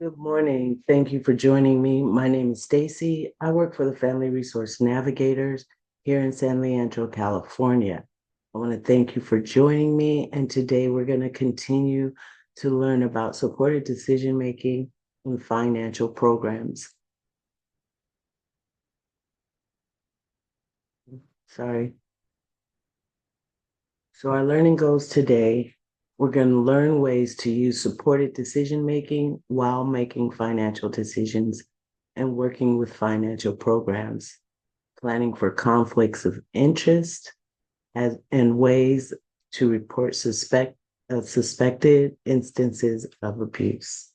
Good morning. Thank you for joining me. My name is Stacy. I work for the Family Resource Navigators here in San Leandro, California. I want to thank you for joining me. And today we're going to continue to learn about supported decision making and financial programs. Sorry. So, our learning goals today, we're going to learn ways to use supported decision making while making financial decisions and working with financial programs, planning for conflicts of interest and ways to report suspected instances of abuse.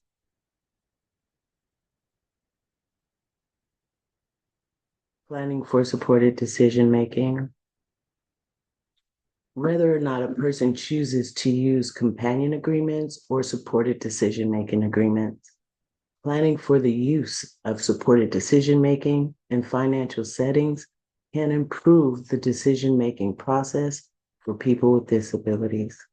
Planning for supported decision making. Whether or not a person chooses to use companion agreements or supported decision making agreements. Planning for the use of supported decision making in financial settings can improve the decision making process for people with disabilities.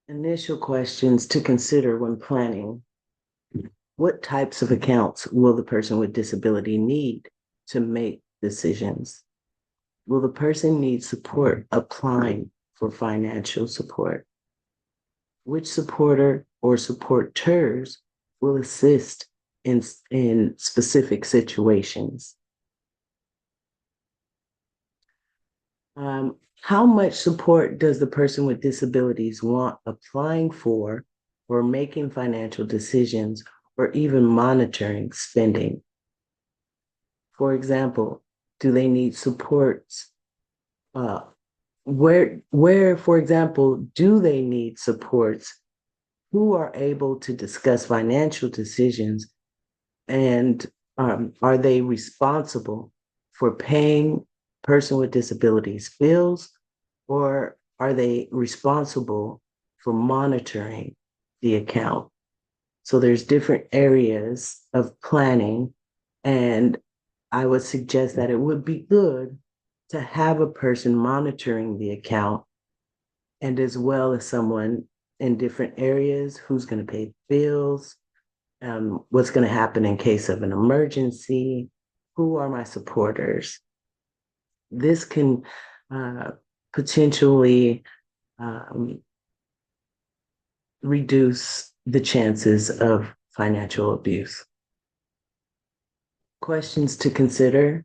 Initial questions to consider when planning. What types of accounts will the person with disability need to make decisions? Will the person need support applying for financial support? Which supporter or supporters will assist in specific situations? How much support does the person with disabilities want applying for or making financial decisions or even monitoring spending? For example, do they need supports? Uh, for example, do they need supports who are able to discuss financial decisions and are they responsible for paying person with disabilities bills or are they responsible for monitoring the account? So there's different areas of planning, and I would suggest that it would be good to have a person monitoring the account and as well as someone in different areas who's going to pay bills, what's going to happen in case of an emergency, who are my supporters. This can uh, potentially um, reduce the chances of financial abuse. Questions to consider.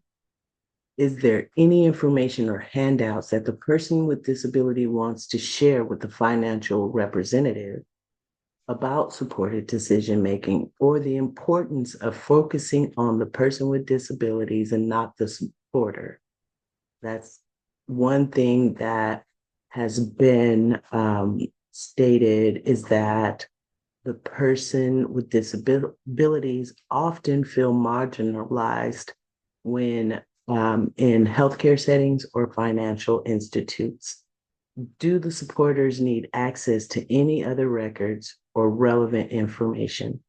Is there any information or handouts that the person with disability wants to share with the financial representative about supported decision making or the importance of focusing on the person with disabilities and not the supporter? That's one thing that has been stated is that the person with disabilities often feel marginalized when in healthcare settings or financial institutes. Do the supporters need access to any other records or relevant information?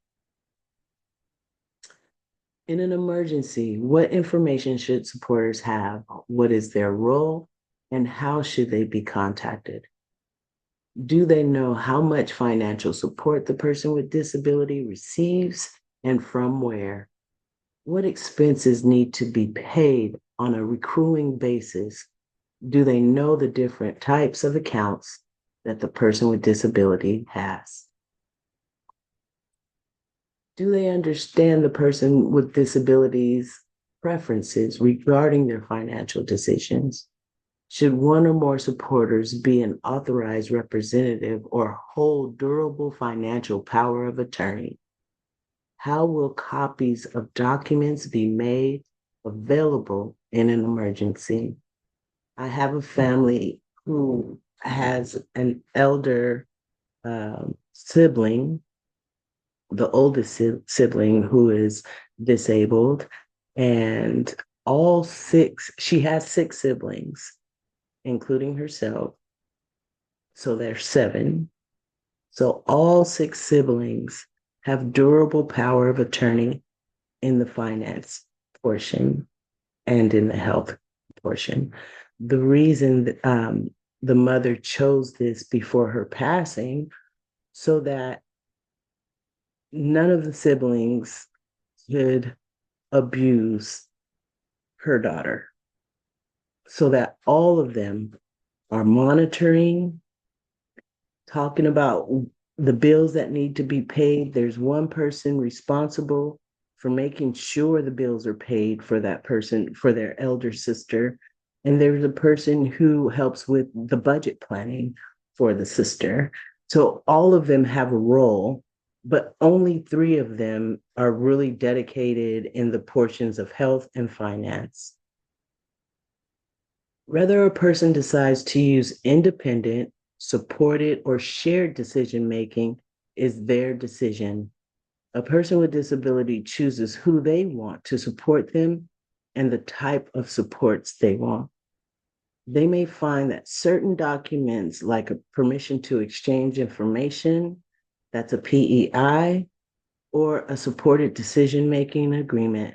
In an emergency, what information should supporters have? What is their role? And how should they be contacted? Do they know how much financial support the person with disability receives and from where? What expenses need to be paid on a recurring basis? Do they know the different types of accounts that the person with disability has? Do they understand the person with disabilities preferences regarding their financial decisions? Should one or more supporters be an authorized representative or hold durable financial power of attorney? How will copies of documents be made available in an emergency? I have a family who has an elder sibling, the oldest sibling who is disabled, and she has six siblings, including herself. So there's seven. So all six siblings have durable power of attorney in the finance portion and in the health portion. The reason that the mother chose this before her passing so that none of the siblings could abuse her daughter, so that all of them are monitoring, talking about the bills that need to be paid. There's one person responsible for making sure the bills are paid for that person, for their elder sister. And there's a person who helps with the budget planning for the sister. So all of them have a role, but only three of them are really dedicated in the portions of health and finance. Whether a person decides to use independent, supported, or shared decision making is their decision. A person with disability chooses who they want to support them and the type of supports they want. They may find that certain documents, like a permission to exchange information, that's a PEI, or a supported decision making agreement,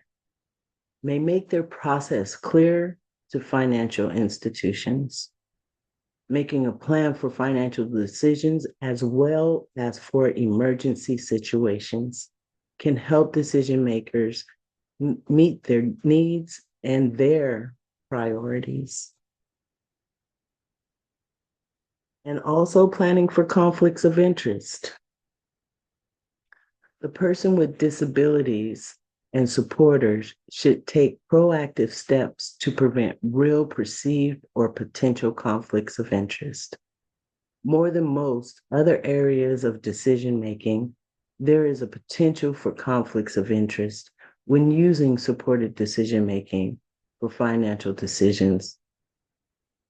may make their process clear to financial institutions. Making a plan for financial decisions as well as for emergency situations can help decision makers meet their needs and their priorities. And also planning for conflicts of interest. The person with disabilities and supporters should take proactive steps to prevent real perceived or potential conflicts of interest. More than most other areas of decision making, there is a potential for conflicts of interest when using supported decision making for financial decisions.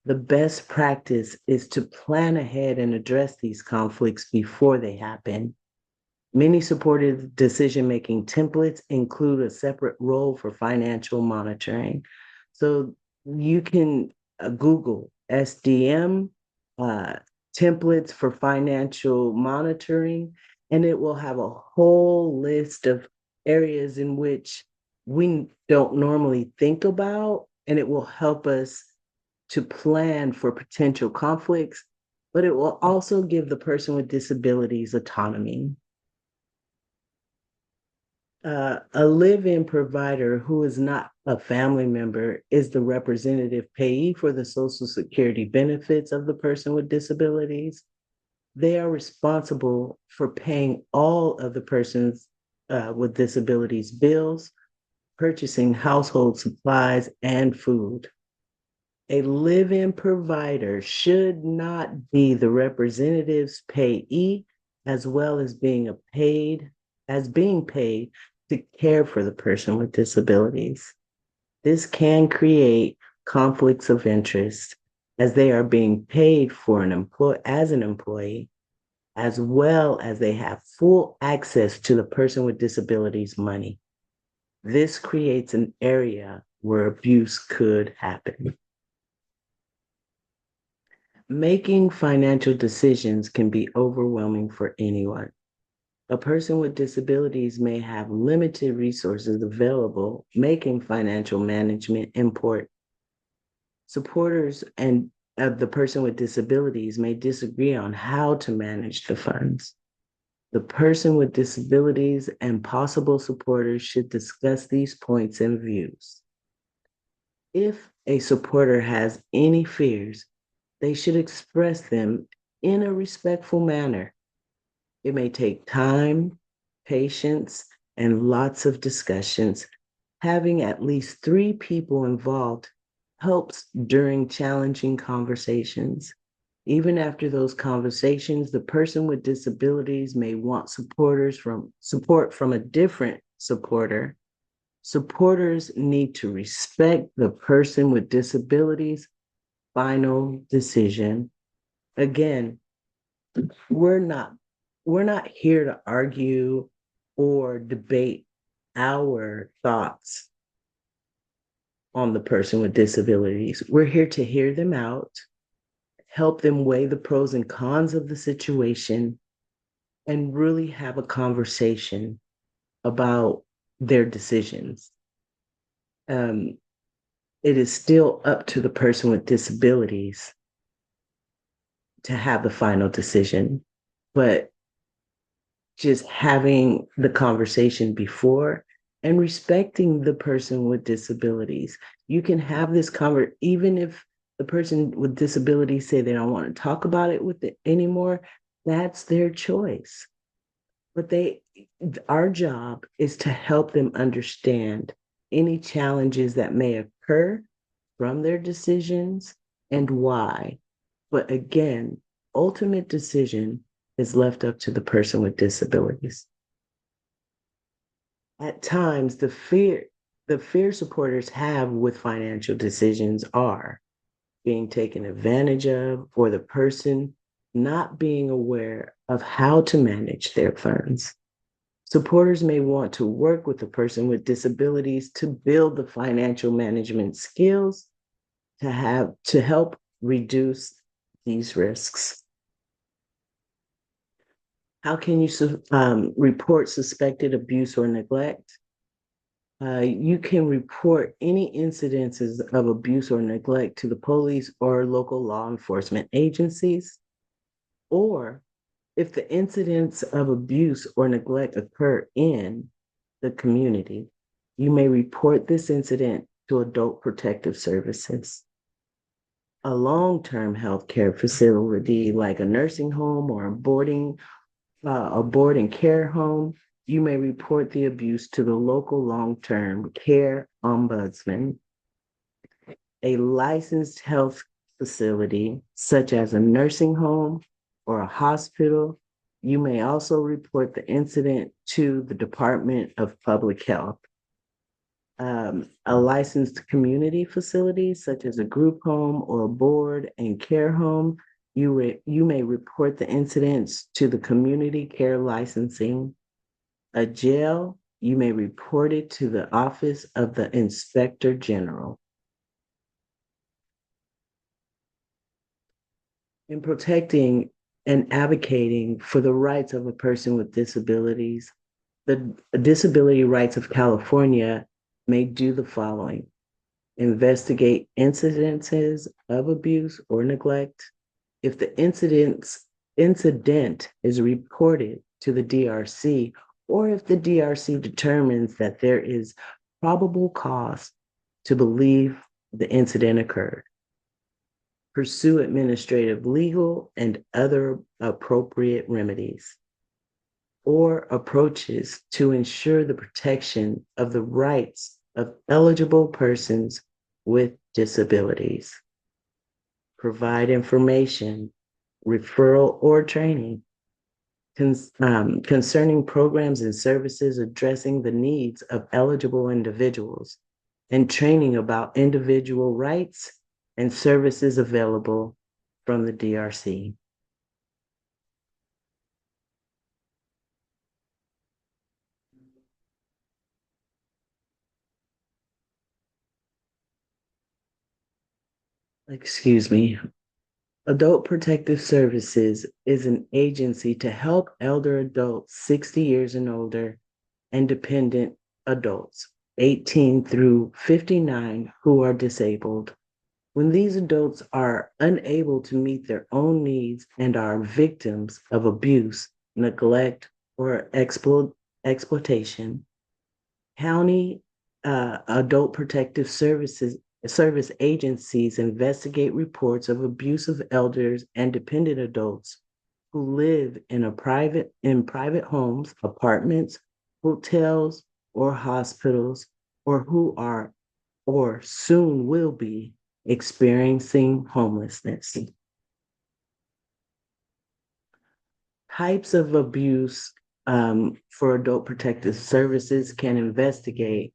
The best practice is to plan ahead and address these conflicts before they happen. Many supported decision-making templates include a separate role for financial monitoring. So you can Google SDM templates for financial monitoring, and it will have a whole list of areas in which we don't normally think about, and it will help us to plan for potential conflicts, but it will also give the person with disabilities autonomy. A live-in provider who is not a family member is the representative payee for the Social Security benefits of the person with disabilities. They are responsible for paying all of the person's with disabilities bills, purchasing household supplies, and food. A live-in provider should not be the representative's payee, as well as being paid to care for the person with disabilities. This can create conflicts of interest as they are being paid for as an employee, as well as they have full access to the person with disabilities money. This creates an area where abuse could happen. Making financial decisions can be overwhelming for anyone. A person with disabilities may have limited resources available, making financial management important. Supporters and of the person with disabilities may disagree on how to manage the funds. The person with disabilities and possible supporters should discuss these points and views. If a supporter has any fears, they should express them in a respectful manner. It may take time, patience, and lots of discussions. Having at least 3 people involved helps during challenging conversations. Even after those conversations, the person with disabilities may want support from a different supporter. Supporters need to respect the person with disabilities' final decision. Again, we're not here to argue or debate our thoughts on the person with disabilities. We're here to hear them out, help them weigh the pros and cons of the situation, and really have a conversation about their decisions. It is still up to the person with disabilities to have the final decision, but just having the conversation before and respecting the person with disabilities. You can have this conversation, even if the person with disabilities say they don't want to talk about it with it anymore, that's their choice. But our job is to help them understand any challenges that may occur from their decisions and why. But again, ultimate decision is left up to the person with disabilities. At times, the fear supporters have with financial decisions are being taken advantage of, or the person not being aware of how to manage their funds. Supporters may want to work with the person with disabilities to build the financial management skills to help reduce these risks. How can you report suspected abuse or neglect? You can report any incidences of abuse or neglect to the police or local law enforcement agencies. Or if the incidents of abuse or neglect occur in the community, you may report this incident to Adult Protective Services. A long-term healthcare facility like a nursing home or a board and care home, you may report the abuse to the local long-term care ombudsman. A licensed health facility, such as a nursing home or a hospital, you may also report the incident to the Department of Public Health. A licensed community facility, such as a group home or a board and care home, you may report the incidents to the community care licensing. A jail, you may report it to the Office of the Inspector General. In protecting and advocating for the rights of a person with disabilities, the Disability Rights of California may do the following: investigate incidences of abuse or neglect. If the incident is reported to the DRC, or if the DRC determines that there is probable cause to believe the incident occurred, pursue administrative, legal, and other appropriate remedies or approaches to ensure the protection of the rights of eligible persons with disabilities. Provide information, referral, or training concerning programs and services addressing the needs of eligible individuals, and training about individual rights and services available from the DRC. Excuse me. Adult Protective Services is an agency to help elder adults 60 years and older and dependent adults 18 through 59 who are disabled. When these adults are unable to meet their own needs and are victims of abuse, neglect, or exploitation, county adult protective service agencies investigate reports of abuse of elders and dependent adults who live in private homes, apartments, hotels, or hospitals, or who are or soon will be experiencing homelessness. Types of abuse for adult protective services can investigate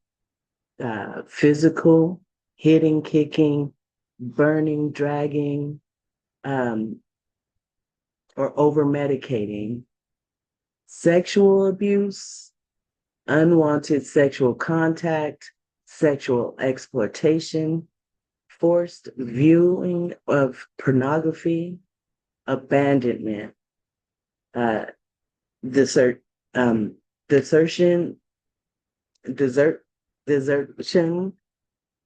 physical, hitting, kicking, burning, dragging, or over medicating, sexual abuse, unwanted sexual contact, sexual exploitation, forced viewing of pornography, abandonment, desert, desertion, desertion,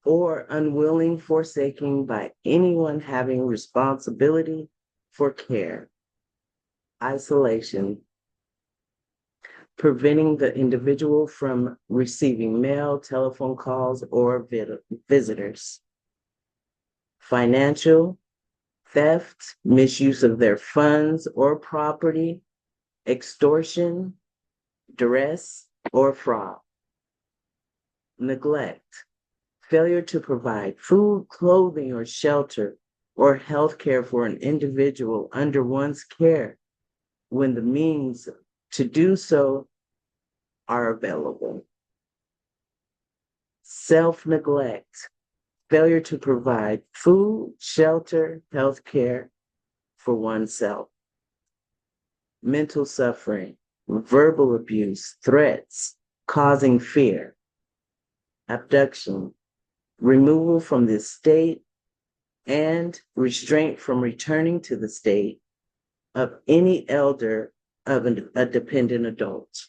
or unwilling forsaking by anyone having responsibility for care, isolation, preventing the individual from receiving mail, telephone calls, or visitors. Financial, theft, misuse of their funds or property, extortion, duress, or fraud. Neglect, failure to provide food, clothing, or shelter, or health care for an individual under one's care when the means to do so are available. Self-neglect, failure to provide food, shelter, health care for oneself. Mental suffering, verbal abuse, threats, causing fear. Abduction, removal from the state and restraint from returning to the state of any elder of a dependent adult.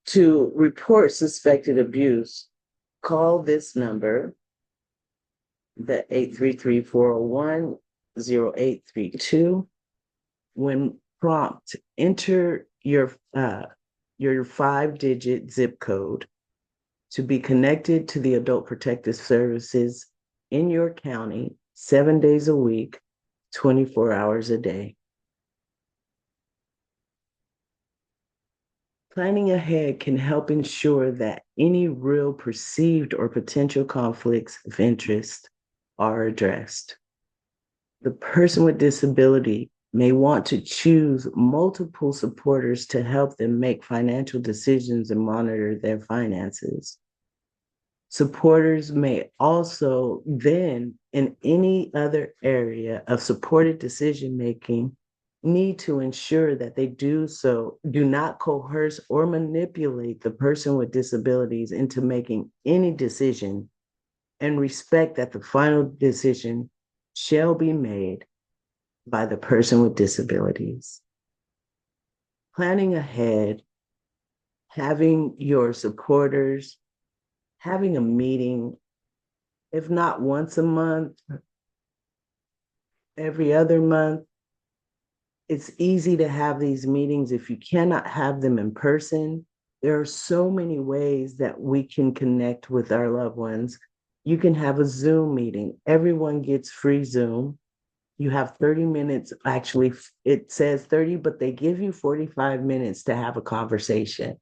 To report suspected abuse, call this number, the 833-401-0832. When prompt, enter your 5-digit zip code to be connected to the Adult Protective Services in your county 7 days a week, 24 hours a day. Planning ahead can help ensure that any real perceived or potential conflicts of interest are addressed. The person with disability may want to choose multiple supporters to help them make financial decisions and monitor their finances. Supporters may also then, in any other area of supported decision-making, need to ensure that they do not coerce or manipulate the person with disabilities into making any decision, and respect that the final decision shall be made by the person with disabilities. Planning ahead, having your supporters, having a meeting, if not once a month, every other month. It's easy to have these meetings if you cannot have them in person. There are so many ways that we can connect with our loved ones. You can have a Zoom meeting. Everyone gets free Zoom. You have 30 minutes. Actually, it says 30, but they give you 45 minutes to have a conversation.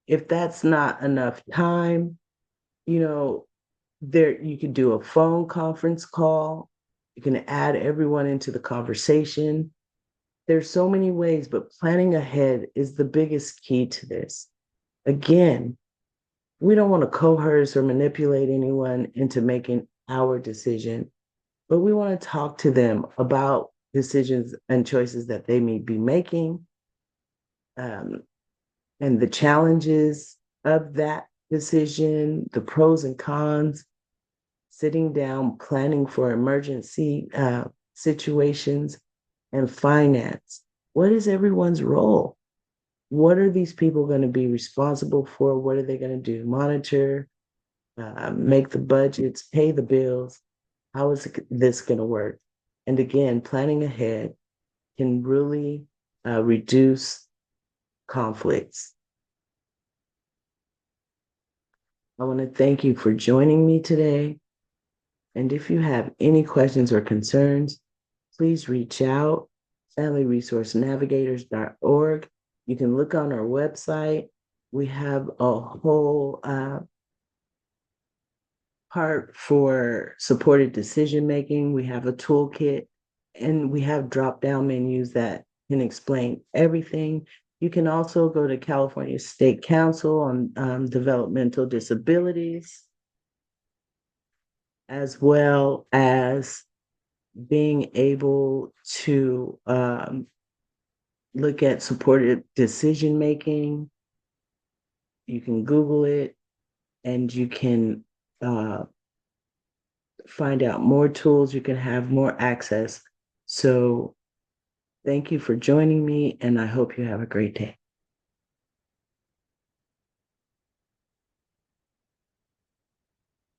If that's not enough time, you can do a phone conference call. You can add everyone into the conversation. There's so many ways, but planning ahead is the biggest key to this. Again, we don't want to coerce or manipulate anyone into making our decision, but we want to talk to them about decisions and choices that they may be making, and the challenges of that decision, the pros and cons, sitting down, planning for emergency situations, and finance. What is everyone's role? What are these people going to be responsible for? What are they going to do? Monitor, make the budgets, pay the bills. How is this going to work? And again, planning ahead can really reduce conflicts. I want to thank you for joining me today. And if you have any questions or concerns, please reach out, familyresourcenavigators.org. You can look on our website. We have a whole part for supported decision-making. We have a toolkit, and we have drop-down menus that can explain everything. You can also go to California State Council on Developmental Disabilities, as well as being able to look at supported decision-making. You can Google it, and you can find out more tools. You can have more access. So thank you for joining me, and I hope you have a great day.